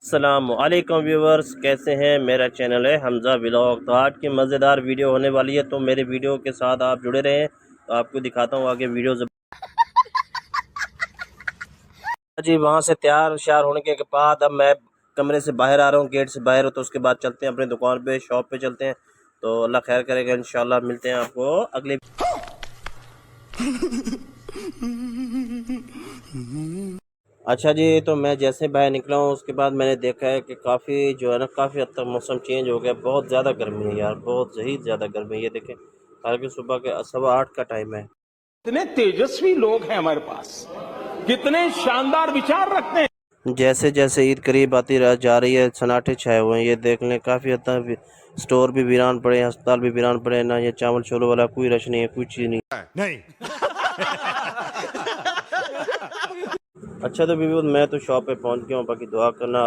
अस्सलामुअलैकुम व्यूवर्स, कैसे हैं। मेरा चैनल है हमज़ा व्लॉग। तो आज की मज़ेदार वीडियो होने वाली है, तो मेरे वीडियो के साथ आप जुड़े रहें। तो आपको दिखाता हूँ आगे वीडियो। जी वहाँ से तैयार श्यार होने के बाद अब मैं कमरे से बाहर आ रहा हूँ, गेट से बाहर। तो उसके बाद चलते हैं अपनी दुकान पे, शॉप पे चलते हैं। तो अल्लाह खैर करेगा, इंशाल्लाह मिलते हैं आपको अगले। अच्छा जी, तो मैं जैसे बाहर निकला हूँ उसके बाद मैंने देखा है कि काफ़ी जो है ना, काफ़ी हद तक मौसम चेंज हो गया। बहुत ज़्यादा गर्मी है यार, बहुत ही ज़्यादा गर्मी है। ये देखें, हालांकि सुबह के 8:15 का टाइम है। कितने तेजस्वी लोग हैं हमारे पास, कितने शानदार विचार रखते हैं। जैसे जैसे ईद करीब आती रह जा रही है, सन्नाटे छाए हुए हैं। ये देख लें, काफ़ी हद तक स्टोर भी वीरान पड़े हैं, अस्पताल भी वीरान पड़े हैं। ना ये चावल छोले वाला कोई रश नहीं है, कोई चीज़ नहीं। अच्छा तो भी मैं तो शॉप पे पहुंच गया हूँ, बाकी दुआ करना।